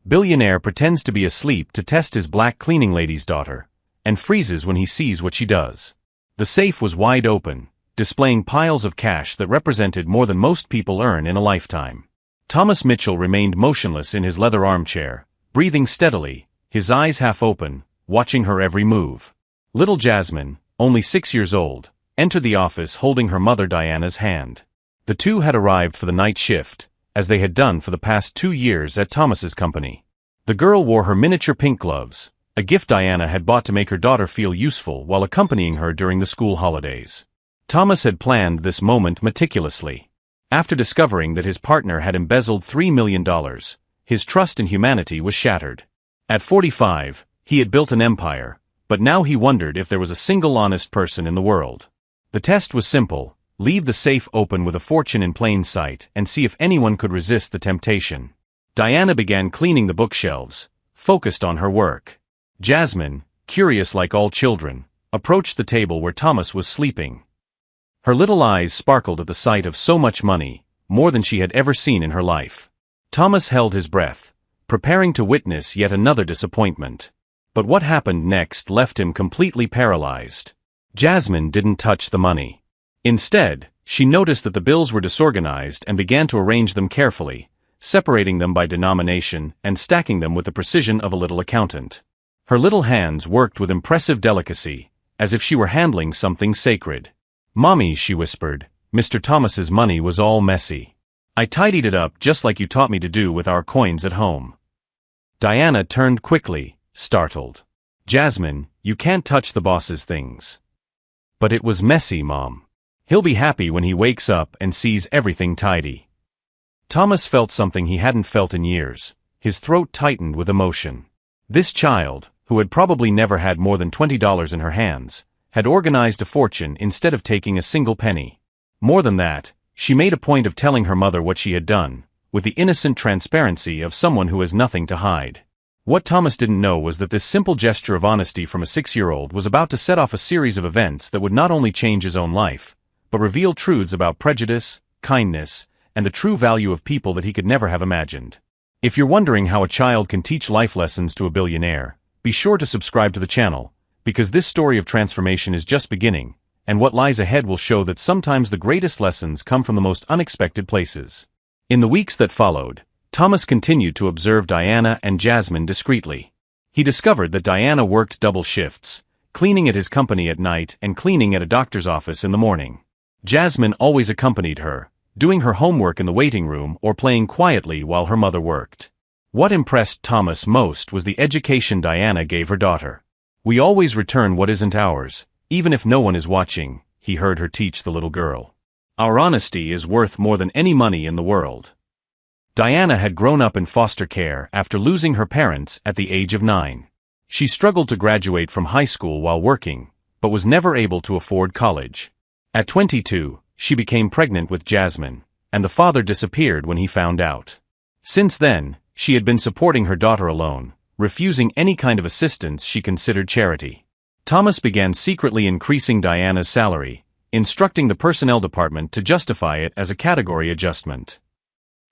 Billionaire pretends to be asleep to test his black cleaning lady's daughter, and freezes when he sees what she does. The safe was wide open, displaying piles of cash that represented more than most people earn in a lifetime. Thomas Mitchell remained motionless in his leather armchair, breathing steadily, his eyes half open, watching her every move. Little Jasmine, only 6 years old, entered the office holding her mother Diana's hand. The two had arrived for the night shift, as they had done for the past 2 years at Thomas's company. The girl wore her miniature pink gloves, a gift Diana had bought to make her daughter feel useful while accompanying her during the school holidays. Thomas had planned this moment meticulously. After discovering that his partner had embezzled $3 million, his trust in humanity was shattered. At 45, he had built an empire, but now he wondered if there was a single honest person in the world. The test was simple: leave the safe open with a fortune in plain sight and see if anyone could resist the temptation. Diana began cleaning the bookshelves, focused on her work. Jasmine, curious like all children, approached the table where Thomas was sleeping. Her little eyes sparkled at the sight of so much money, more than she had ever seen in her life. Thomas held his breath, preparing to witness yet another disappointment. But what happened next left him completely paralyzed. Jasmine didn't touch the money. Instead, she noticed that the bills were disorganized and began to arrange them carefully, separating them by denomination and stacking them with the precision of a little accountant. Her little hands worked with impressive delicacy, as if she were handling something sacred. "Mommy," she whispered, "Mr. Thomas's money was all messy. I tidied it up just like you taught me to do with our coins at home." Diana turned quickly, startled. "Jasmine, you can't touch the boss's things." "But it was messy, Mom. He'll be happy when he wakes up and sees everything tidy." Thomas felt something he hadn't felt in years. His throat tightened with emotion. This child, who had probably never had more than $20 in her hands, had organized a fortune instead of taking a single penny. More than that, she made a point of telling her mother what she had done, with the innocent transparency of someone who has nothing to hide. What Thomas didn't know was that this simple gesture of honesty from a 6-year-old was about to set off a series of events that would not only change his own life, but reveal truths about prejudice, kindness, and the true value of people that he could never have imagined. If you're wondering how a child can teach life lessons to a billionaire, be sure to subscribe to the channel, because this story of transformation is just beginning, and what lies ahead will show that sometimes the greatest lessons come from the most unexpected places. In the weeks that followed, Thomas continued to observe Diana and Jasmine discreetly. He discovered that Diana worked double shifts, cleaning at his company at night and cleaning at a doctor's office in the morning. Jasmine always accompanied her, doing her homework in the waiting room or playing quietly while her mother worked. What impressed Thomas most was the education Diana gave her daughter. "We always return what isn't ours, even if no one is watching," he heard her teach the little girl. "Our honesty is worth more than any money in the world." Diana had grown up in foster care after losing her parents at the age of 9. She struggled to graduate from high school while working, but was never able to afford college. At 22, she became pregnant with Jasmine, and the father disappeared when he found out. Since then, she had been supporting her daughter alone, refusing any kind of assistance she considered charity. Thomas began secretly increasing Diana's salary, instructing the personnel department to justify it as a category adjustment.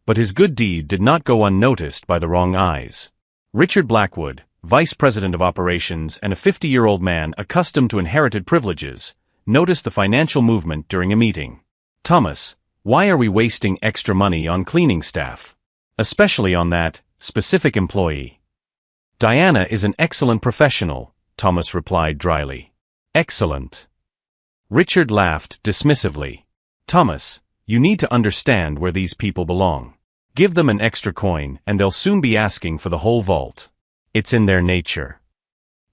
But his good deed did not go unnoticed by the wrong eyes. Richard Blackwood, vice president of operations and a 50-year-old man accustomed to inherited privileges, noticed the financial movement during a meeting. "Thomas, why are we wasting extra money on cleaning staff? Especially on that specific employee?" "Diana is an excellent professional," Thomas replied dryly. "Excellent." Richard laughed dismissively. "Thomas, you need to understand where these people belong. Give them an extra coin and they'll soon be asking for the whole vault. It's in their nature."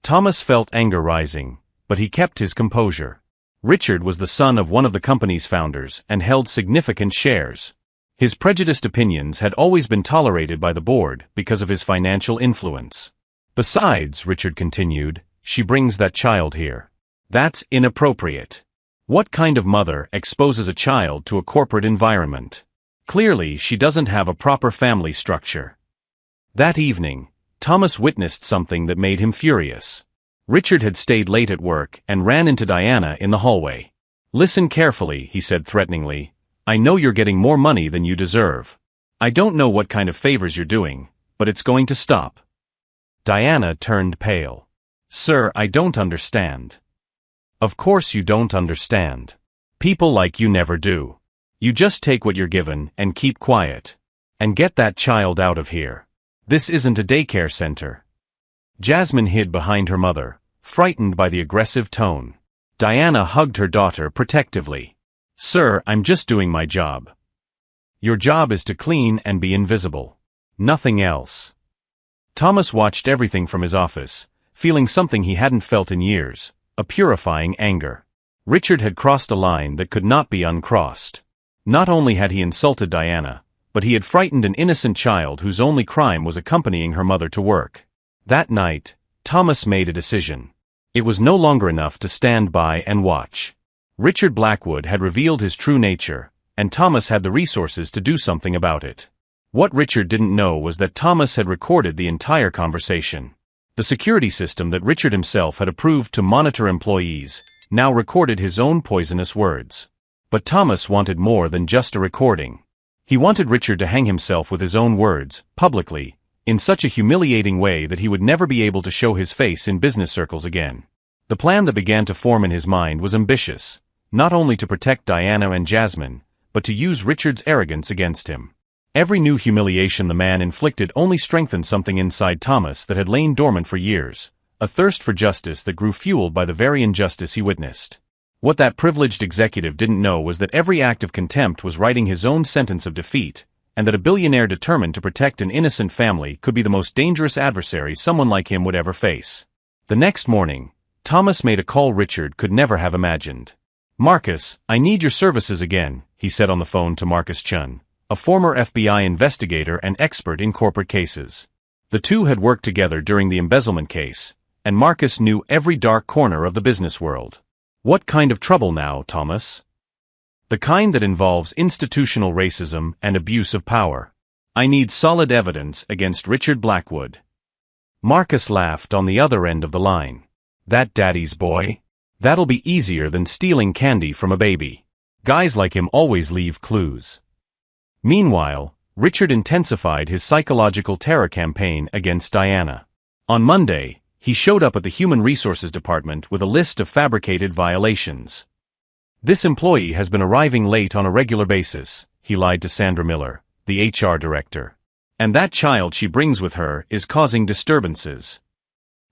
Thomas felt anger rising, but he kept his composure. Richard was the son of one of the company's founders and held significant shares. His prejudiced opinions had always been tolerated by the board because of his financial influence. "Besides," Richard continued, "she brings that child here. That's inappropriate. What kind of mother exposes a child to a corporate environment? Clearly, she doesn't have a proper family structure." That evening, Thomas witnessed something that made him furious. Richard had stayed late at work and ran into Diana in the hallway. "Listen carefully," he said threateningly. "I know you're getting more money than you deserve. I don't know what kind of favors you're doing, but it's going to stop. Diana turned pale. Sir, I don't understand. Of course you don't understand. People like you never do. You just take what you're given and keep quiet. And get that child out of here. This isn't a daycare center. Jasmine hid behind her mother, frightened by the aggressive tone. Diana hugged her daughter protectively. Sir, I'm just doing my job. Your job is to clean and be invisible. Nothing else. Thomas watched everything from his office, feeling something he hadn't felt in years, a purifying anger. Richard had crossed a line that could not be uncrossed. Not only had he insulted Diana, but he had frightened an innocent child whose only crime was accompanying her mother to work. That night, Thomas made a decision. It was no longer enough to stand by and watch. Richard Blackwood had revealed his true nature, and Thomas had the resources to do something about it. What Richard didn't know was that Thomas had recorded the entire conversation. The security system that Richard himself had approved to monitor employees now recorded his own poisonous words. But Thomas wanted more than just a recording. He wanted Richard to hang himself with his own words, publicly, in such a humiliating way that he would never be able to show his face in business circles again. The plan that began to form in his mind was ambitious, not only to protect Diana and Jasmine, but to use Richard's arrogance against him. Every new humiliation the man inflicted only strengthened something inside Thomas that had lain dormant for years, a thirst for justice that grew fueled by the very injustice he witnessed. What that privileged executive didn't know was that every act of contempt was writing his own sentence of defeat, and that a billionaire determined to protect an innocent family could be the most dangerous adversary someone like him would ever face. The next morning, Thomas made a call Richard could never have imagined. Marcus, I need your services again, he said on the phone to Marcus Chun, a former FBI investigator and expert in corporate cases. The two had worked together during the embezzlement case, and Marcus knew every dark corner of the business world. What kind of trouble now, Thomas? The kind that involves institutional racism and abuse of power. I need solid evidence against Richard Blackwood. Marcus laughed on the other end of the line. That daddy's boy? That'll be easier than stealing candy from a baby. Guys like him always leave clues. Meanwhile, Richard intensified his psychological terror campaign against Diana. On Monday, he showed up at the Human Resources Department with a list of fabricated violations. This employee has been arriving late on a regular basis, he lied to Sandra Miller, the HR director. And that child she brings with her is causing disturbances.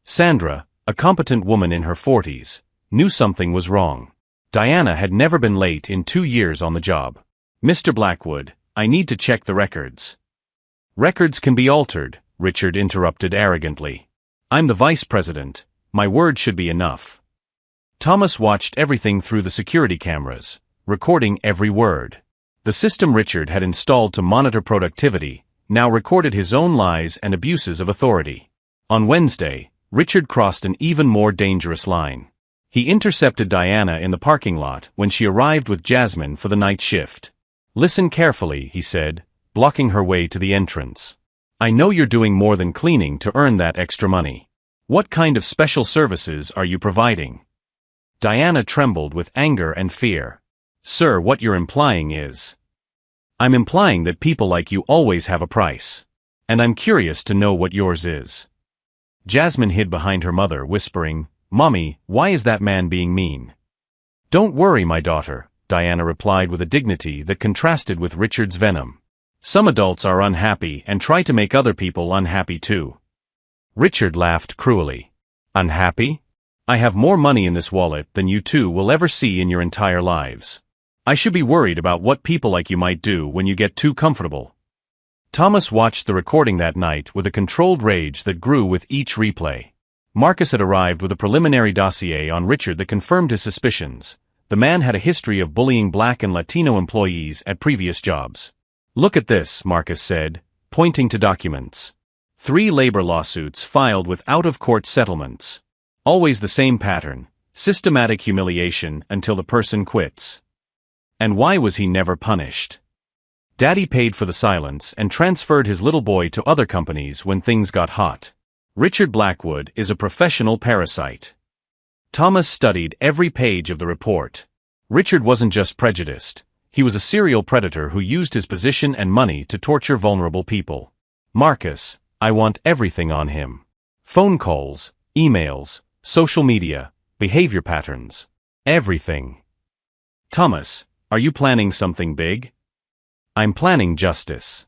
Sandra, a competent woman in her 40s, knew something was wrong. Diana had never been late in 2 years on the job. Mr. Blackwood, I need to check the records. Records can be altered, Richard interrupted arrogantly. I'm the vice president. My word should be enough. Thomas watched everything through the security cameras, recording every word. The system Richard had installed to monitor productivity now recorded his own lies and abuses of authority. On Wednesday, Richard crossed an even more dangerous line. He intercepted Diana in the parking lot when she arrived with Jasmine for the night shift. Listen carefully, he said, blocking her way to the entrance. I know you're doing more than cleaning to earn that extra money. What kind of special services are you providing? Diana trembled with anger and fear. Sir, what you're implying is... I'm implying that people like you always have a price. And I'm curious to know what yours is. Jasmine hid behind her mother, whispering, Mommy, why is that man being mean? Don't worry, my daughter, Diana replied with a dignity that contrasted with Richard's venom. Some adults are unhappy and try to make other people unhappy too. Richard laughed cruelly. Unhappy? I have more money in this wallet than you two will ever see in your entire lives. I should be worried about what people like you might do when you get too comfortable. Thomas watched the recording that night with a controlled rage that grew with each replay. Marcus had arrived with a preliminary dossier on Richard that confirmed his suspicions. The man had a history of bullying Black and Latino employees at previous jobs. Look at this, Marcus said, pointing to documents. 3 labor lawsuits filed with out-of-court settlements. Always the same pattern, systematic humiliation until the person quits. And why was he never punished? Daddy paid for the silence and transferred his little boy to other companies when things got hot. Richard Blackwood is a professional parasite. Thomas studied every page of the report. Richard wasn't just prejudiced. He was a serial predator who used his position and money to torture vulnerable people. Marcus, I want everything on him. Phone calls, emails, social media, behavior patterns. Everything. Thomas, are you planning something big? I'm planning justice.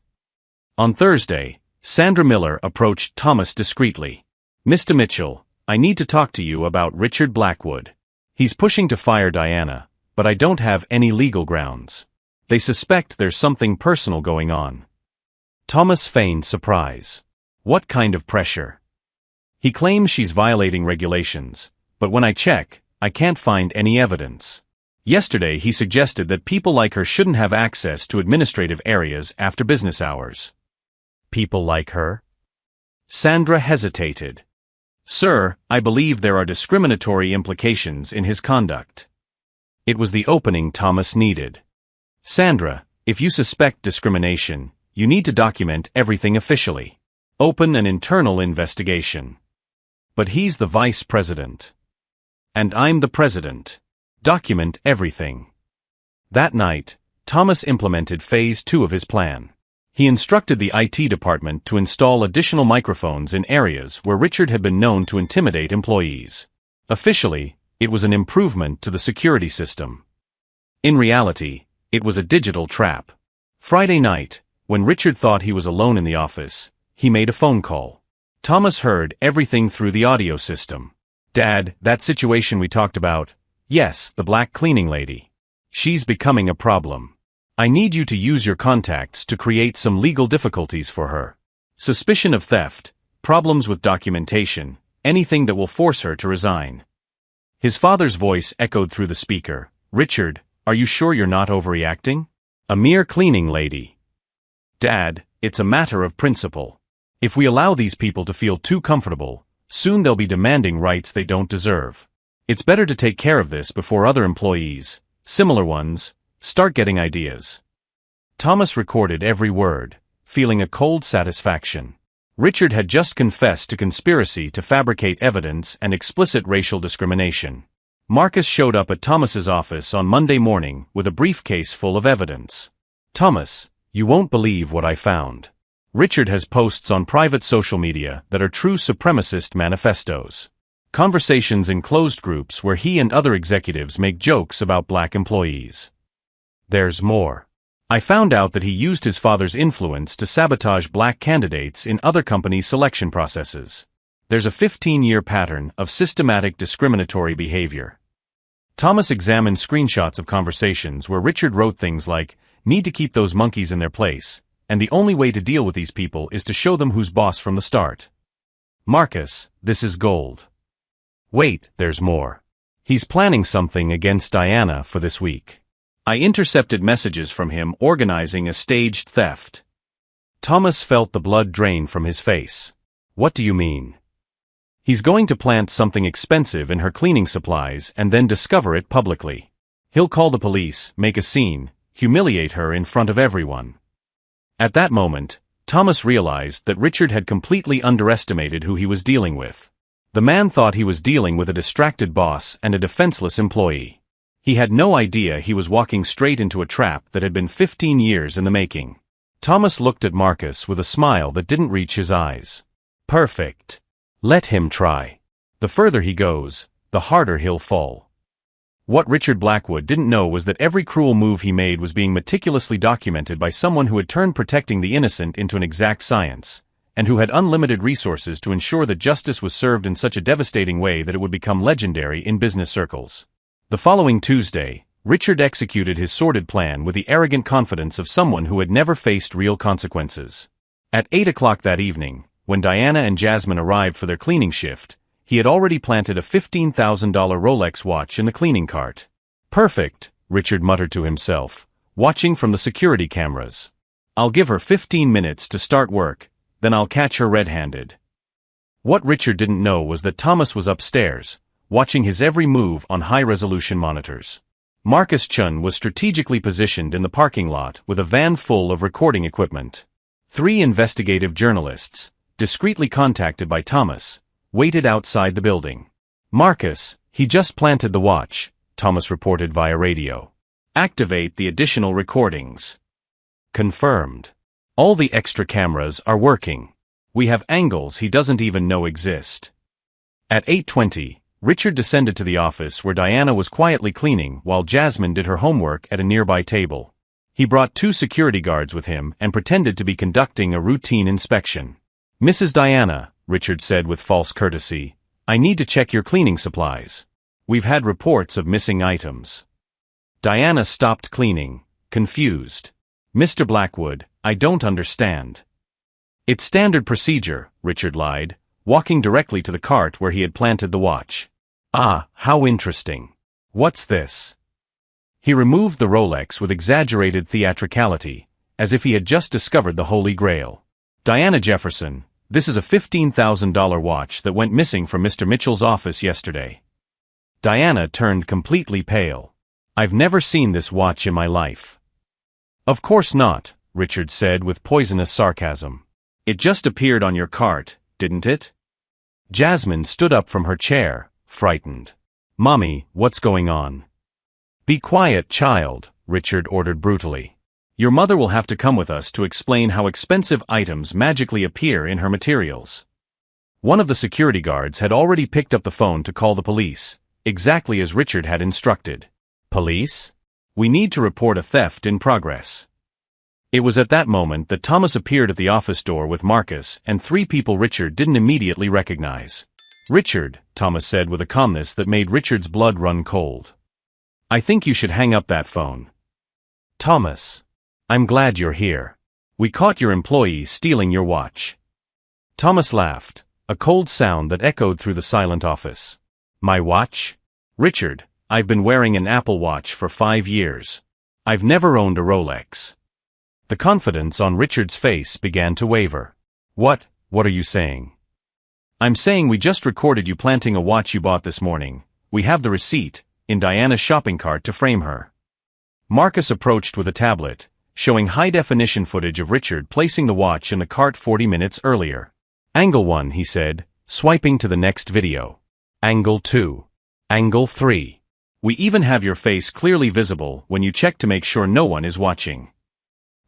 On Thursday, Sandra Miller approached Thomas discreetly. Mr. Mitchell, I need to talk to you about Richard Blackwood. He's pushing to fire Diana, but I don't have any legal grounds. They suspect there's something personal going on. Thomas feigned surprise. What kind of pressure? He claims she's violating regulations, but when I check, I can't find any evidence. Yesterday he suggested that people like her shouldn't have access to administrative areas after business hours. People like her? Sandra hesitated. Sir, I believe there are discriminatory implications in his conduct. It was the opening Thomas needed. Sandra, if you suspect discrimination, you need to document everything officially. Open an internal investigation. But he's the vice president. And I'm the president. Document everything. That night, Thomas implemented phase 2 of his plan. He instructed the IT department to install additional microphones in areas where Richard had been known to intimidate employees. Officially, it was an improvement to the security system. In reality, it was a digital trap. Friday night, when Richard thought he was alone in the office, he made a phone call. Thomas heard everything through the audio system. Dad, that situation we talked about. Yes, the black cleaning lady. She's becoming a problem. I need you to use your contacts to create some legal difficulties for her. Suspicion of theft, problems with documentation, anything that will force her to resign. His father's voice echoed through the speaker. Richard, are you sure you're not overreacting? A mere cleaning lady. Dad, it's a matter of principle. If we allow these people to feel too comfortable, soon they'll be demanding rights they don't deserve. It's better to take care of this before other employees, similar ones, start getting ideas. Thomas recorded every word, feeling a cold satisfaction. Richard had just confessed to conspiracy to fabricate evidence and explicit racial discrimination. Marcus showed up at Thomas's office on Monday morning with a briefcase full of evidence. Thomas, you won't believe what I found. Richard has posts on private social media that are true supremacist manifestos. Conversations in closed groups where he and other executives make jokes about black employees. There's more. I found out that he used his father's influence to sabotage black candidates in other companies' selection processes. There's a 15-year pattern of systematic discriminatory behavior. Thomas examined screenshots of conversations where Richard wrote things like, "Need to keep those monkeys in their place, and the only way to deal with these people is to show them who's boss from the start." Marcus, this is gold. Wait, there's more. He's planning something against Diana for this week. I intercepted messages from him organizing a staged theft. Thomas felt the blood drain from his face. What do you mean? He's going to plant something expensive in her cleaning supplies and then discover it publicly. He'll call the police, make a scene, humiliate her in front of everyone. At that moment, Thomas realized that Richard had completely underestimated who he was dealing with. The man thought he was dealing with a distracted boss and a defenseless employee. He had no idea he was walking straight into a trap that had been 15 years in the making. Thomas looked at Marcus with a smile that didn't reach his eyes. Perfect. Let him try. The further he goes, the harder he'll fall. What Richard Blackwood didn't know was that every cruel move he made was being meticulously documented by someone who had turned protecting the innocent into an exact science, and who had unlimited resources to ensure that justice was served in such a devastating way that it would become legendary in business circles. The following Tuesday, Richard executed his sordid plan with the arrogant confidence of someone who had never faced real consequences. At 8 o'clock that evening, when Diana and Jasmine arrived for their cleaning shift, he had already planted a $15,000 Rolex watch in the cleaning cart. Perfect, Richard muttered to himself, watching from the security cameras. I'll give her 15 minutes to start work, then I'll catch her red-handed. What Richard didn't know was that Thomas was upstairs, watching his every move on high-resolution monitors. Marcus Chun was strategically positioned in the parking lot with a van full of recording equipment. 3 investigative journalists, discreetly contacted by Thomas, waited outside the building. Marcus, he just planted the watch, Thomas reported via radio. Activate the additional recordings. Confirmed. All the extra cameras are working. We have angles he doesn't even know exist. At 8:20, Richard descended to the office where Diana was quietly cleaning while Jasmine did her homework at a nearby table. He brought 2 security guards with him and pretended to be conducting a routine inspection. "Mrs. Diana," Richard said with false courtesy, "I need to check your cleaning supplies. We've had reports of missing items." Diana stopped cleaning, confused. "Mr. Blackwood, I don't understand." "It's standard procedure," Richard lied, walking directly to the cart where he had planted the watch. "Ah, how interesting. What's this?" He removed the Rolex with exaggerated theatricality, as if he had just discovered the Holy Grail. "Diana Jefferson, this is a $15,000 watch that went missing from Mr. Mitchell's office yesterday." Diana turned completely pale. "I've never seen this watch in my life." "Of course not," Richard said with poisonous sarcasm. "It just appeared on your cart, didn't it?" Jasmine stood up from her chair, frightened. "Mommy, what's going on?" "Be quiet, child," Richard ordered brutally. "Your mother will have to come with us to explain how expensive items magically appear in her materials." One of the security guards had already picked up the phone to call the police, exactly as Richard had instructed. "Police? We need to report a theft in progress." It was at that moment that Thomas appeared at the office door with Marcus and 3 people Richard didn't immediately recognize. "Richard," Thomas said with a calmness that made Richard's blood run cold, "I think you should hang up that phone." "Thomas, I'm glad you're here. We caught your employee stealing your watch." Thomas laughed, a cold sound that echoed through the silent office. "My watch? Richard, I've been wearing an Apple Watch for 5 years. I've never owned a Rolex." The confidence on Richard's face began to waver. What are you saying?" "I'm saying we just recorded you planting a watch you bought this morning. We have the receipt, in Diana's shopping cart to frame her." Marcus approached with a tablet, showing high-definition footage of Richard placing the watch in the cart 40 minutes earlier. "Angle 1, he said, swiping to the next video. "Angle 2. Angle 3. We even have your face clearly visible when you check to make sure no one is watching."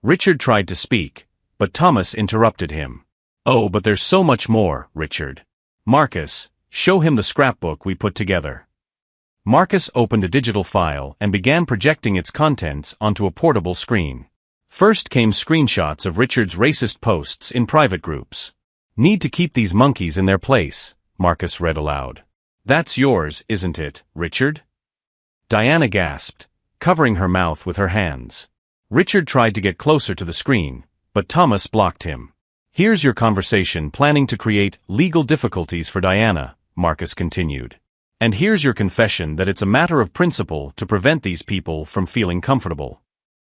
Richard tried to speak, but Thomas interrupted him. "Oh, but there's so much more, Richard. Marcus, show him the scrapbook we put together." Marcus opened a digital file and began projecting its contents onto a portable screen. First came screenshots of Richard's racist posts in private groups. "Need to keep these monkeys in their place," Marcus read aloud. "That's yours, isn't it, Richard?" Diana gasped, covering her mouth with her hands. Richard tried to get closer to the screen, but Thomas blocked him. "Here's your conversation planning to create legal difficulties for Diana," Marcus continued. "And here's your confession that it's a matter of principle to prevent these people from feeling comfortable.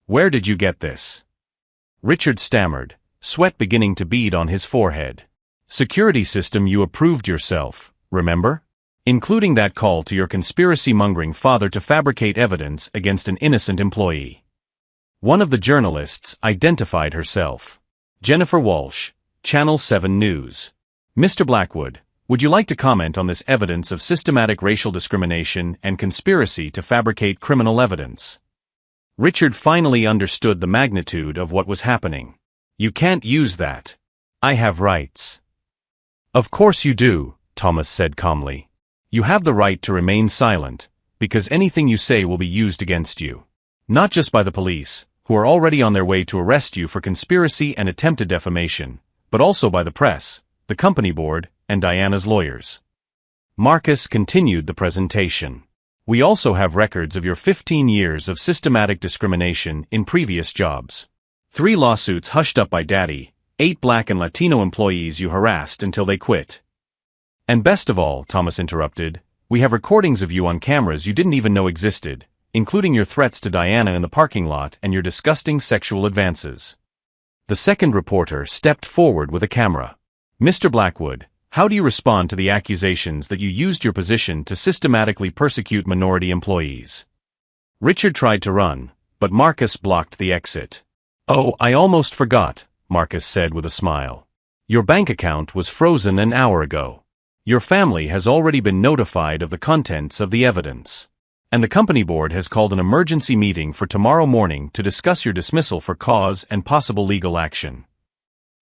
Where did you get this?" Richard stammered, sweat beginning to bead on his forehead. "Security system you approved yourself, remember? Including that call to your conspiracy-mongering father to fabricate evidence against an innocent employee." One of the journalists identified herself. "Jennifer Walsh, Channel 7 News. Mr. Blackwood, would you like to comment on this evidence of systematic racial discrimination and conspiracy to fabricate criminal evidence?" Richard finally understood the magnitude of what was happening. "You can't use that. I have rights." "Of course you do," Thomas said calmly. "You have the right to remain silent, because anything you say will be used against you. Not just by the police, who are already on their way to arrest you for conspiracy and attempted defamation, but also by the press, the company board, and Diana's lawyers." Marcus continued the presentation. "We also have records of your 15 years of systematic discrimination in previous jobs. 3 lawsuits hushed up by Daddy, 8 Black and Latino employees you harassed until they quit. And best of all," Thomas interrupted, "we have recordings of you on cameras you didn't even know existed, including your threats to Diana in the parking lot and your disgusting sexual advances." The second reporter stepped forward with a camera. "Mr. Blackwood, how do you respond to the accusations that you used your position to systematically persecute minority employees?" Richard tried to run, but Marcus blocked the exit. "Oh, I almost forgot," Marcus said with a smile. "Your bank account was frozen an hour ago. Your family has already been notified of the contents of the evidence. And the company board has called an emergency meeting for tomorrow morning to discuss your dismissal for cause and possible legal action."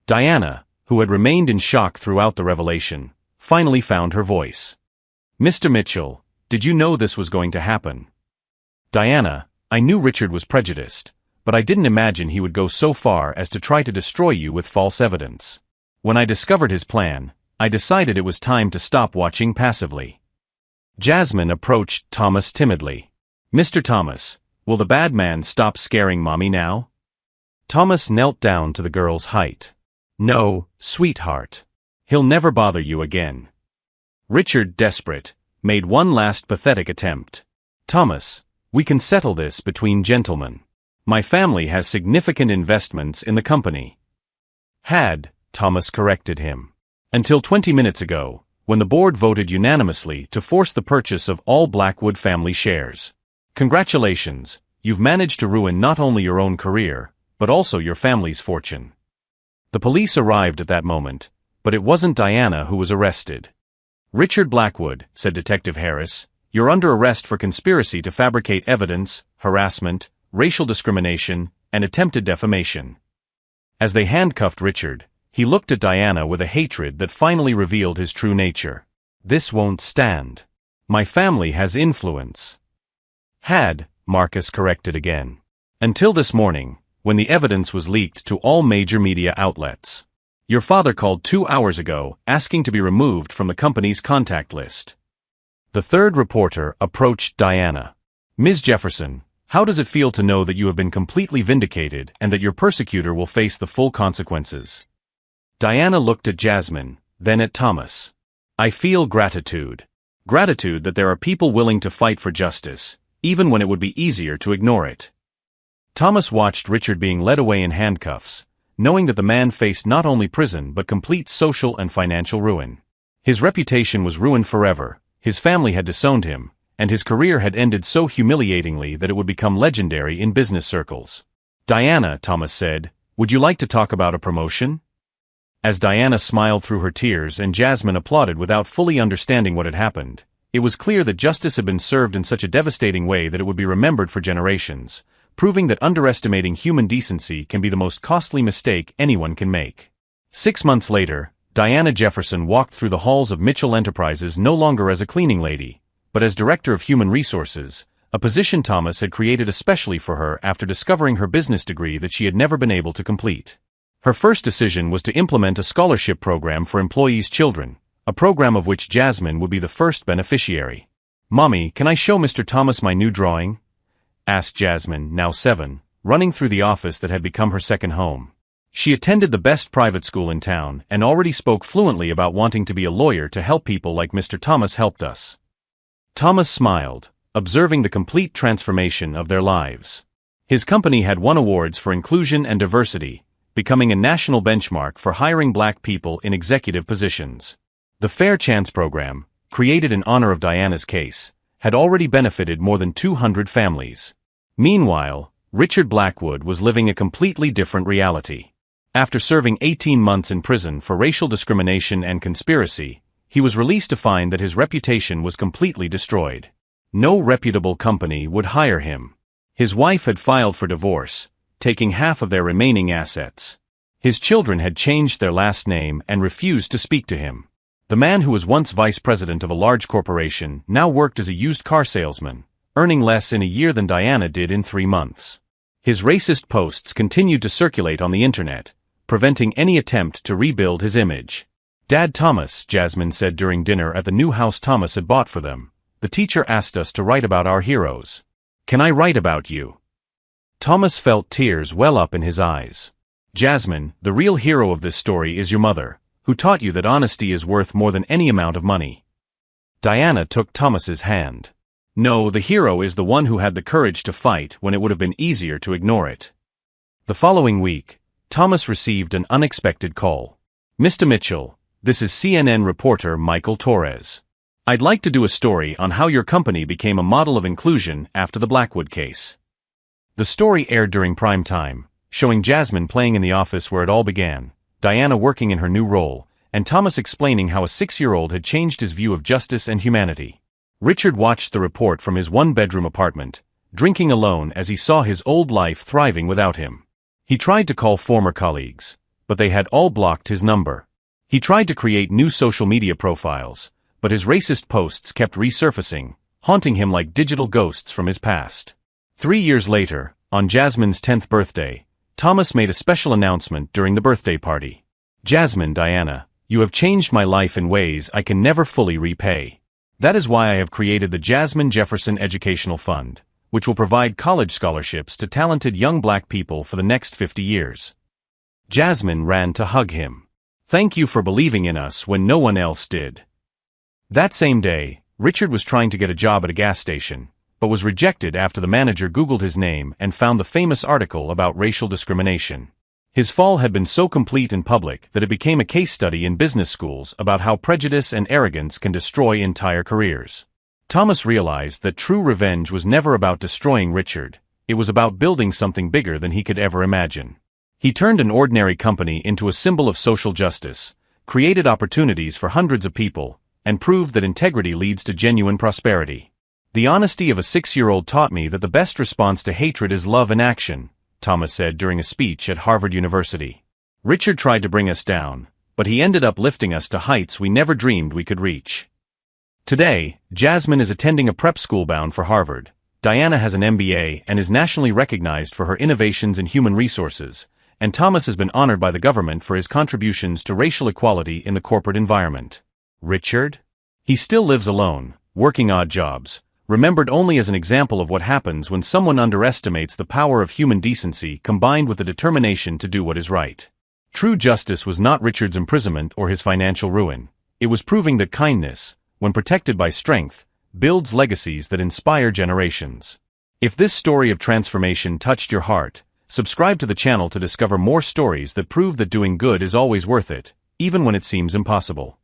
"Diana, who had remained in shock throughout the revelation, finally found her voice. "Mr. Mitchell, did you know this was going to happen?" "Diana, I knew Richard was prejudiced, but I didn't imagine he would go so far as to try to destroy you with false evidence. When I discovered his plan, I decided it was time to stop watching passively." Jasmine approached Thomas timidly. "Mr. Thomas, will the bad man stop scaring Mommy now?" Thomas knelt down to the girl's height. "No, sweetheart. He'll never bother you again." Richard, desperate, made one last pathetic attempt. "Thomas, we can settle this between gentlemen. My family has significant investments in the company." "Had," Thomas corrected him. "Until 20 minutes ago, when the board voted unanimously to force the purchase of all Blackwood family shares. Congratulations, you've managed to ruin not only your own career, but also your family's fortune." The police arrived at that moment, but it wasn't Diana who was arrested. "Richard Blackwood," said Detective Harris, "you're under arrest for conspiracy to fabricate evidence, harassment, racial discrimination, and attempted defamation." As they handcuffed Richard, he looked at Diana with a hatred that finally revealed his true nature. "This won't stand. My family has influence." "Had," Marcus corrected again. "Until this morning, when the evidence was leaked to all major media outlets. Your father called 2 hours ago asking to be removed from the company's contact list." The third reporter approached Diana. "Ms. Jefferson, how does it feel to know that you have been completely vindicated and that your persecutor will face the full consequences?" Diana looked at Jasmine, then at Thomas. "I feel gratitude. Gratitude that there are people willing to fight for justice, even when it would be easier to ignore it." Thomas watched Richard being led away in handcuffs, knowing that the man faced not only prison but complete social and financial ruin. His reputation was ruined forever, his family had disowned him, and his career had ended so humiliatingly that it would become legendary in business circles. "Diana," Thomas said, "would you like to talk about a promotion?" As Diana smiled through her tears and Jasmine applauded without fully understanding what had happened, it was clear that justice had been served in such a devastating way that it would be remembered for generations, proving that underestimating human decency can be the most costly mistake anyone can make. 6 months later, Diana Jefferson walked through the halls of Mitchell Enterprises no longer as a cleaning lady, but as Director of Human Resources, a position Thomas had created especially for her after discovering her business degree that she had never been able to complete. Her first decision was to implement a scholarship program for employees' children, a program of which Jasmine would be the first beneficiary. "Mommy, can I show Mr. Thomas my new drawing?" asked Jasmine, now 7, running through the office that had become her second home. She attended the best private school in town and already spoke fluently about wanting to be a lawyer to help people like Mr. Thomas helped us. Thomas smiled, observing the complete transformation of their lives. His company had won awards for inclusion and diversity, becoming a national benchmark for hiring Black people in executive positions. The Fair Chance program, created in honor of Diana's case, had already benefited more than 200 families. Meanwhile, Richard Blackwood was living a completely different reality. After serving 18 months in prison for racial discrimination and conspiracy, he was released to find that his reputation was completely destroyed. No reputable company would hire him. His wife had filed for divorce, taking half of their remaining assets. His children had changed their last name and refused to speak to him. The man who was once vice president of a large corporation now worked as a used car salesman, earning less in a year than Diana did in 3 months. His racist posts continued to circulate on the internet, preventing any attempt to rebuild his image. "Dad Thomas," Jasmine said during dinner at the new house Thomas had bought for them, "the teacher asked us to write about our heroes. Can I write about you?" Thomas felt tears well up in his eyes. "Jasmine, the real hero of this story is your mother, who taught you that honesty is worth more than any amount of money." Diana took Thomas's hand. "No, the hero is the one who had the courage to fight when it would have been easier to ignore it." The following week, Thomas received an unexpected call. "Mr. Mitchell, this is CNN reporter Michael Torres. I'd like to do a story on how your company became a model of inclusion after the Blackwood case." The story aired during prime time, showing Jasmine playing in the office where it all began, Diana working in her new role, and Thomas explaining how a 6-year-old had changed his view of justice and humanity. Richard watched the report from his 1-bedroom apartment, drinking alone as he saw his old life thriving without him. He tried to call former colleagues, but they had all blocked his number. He tried to create new social media profiles, but his racist posts kept resurfacing, haunting him like digital ghosts from his past. 3 years later, on Jasmine's 10th birthday, Thomas made a special announcement during the birthday party. "Jasmine, Diana, you have changed my life in ways I can never fully repay. That is why I have created the Jasmine Jefferson Educational Fund, which will provide college scholarships to talented young black people for the next 50 years. Jasmine ran to hug him. "Thank you for believing in us when no one else did." That same day, Richard was trying to get a job at a gas station, but was rejected after the manager Googled his name and found the famous article about racial discrimination. His fall had been so complete and public that it became a case study in business schools about how prejudice and arrogance can destroy entire careers. Thomas realized that true revenge was never about destroying Richard, it was about building something bigger than he could ever imagine. He turned an ordinary company into a symbol of social justice, created opportunities for hundreds of people, and proved that integrity leads to genuine prosperity. "The honesty of a 6-year-old taught me that the best response to hatred is love in action," Thomas said during a speech at Harvard University. "Richard tried to bring us down, but he ended up lifting us to heights we never dreamed we could reach." Today, Jasmine is attending a prep school bound for Harvard. Diana has an MBA and is nationally recognized for her innovations in human resources, and Thomas has been honored by the government for his contributions to racial equality in the corporate environment. Richard? He still lives alone, working odd jobs, remembered only as an example of what happens when someone underestimates the power of human decency combined with the determination to do what is right. True justice was not Richard's imprisonment or his financial ruin. It was proving that kindness, when protected by strength, builds legacies that inspire generations. If this story of transformation touched your heart, subscribe to the channel to discover more stories that prove that doing good is always worth it, even when it seems impossible.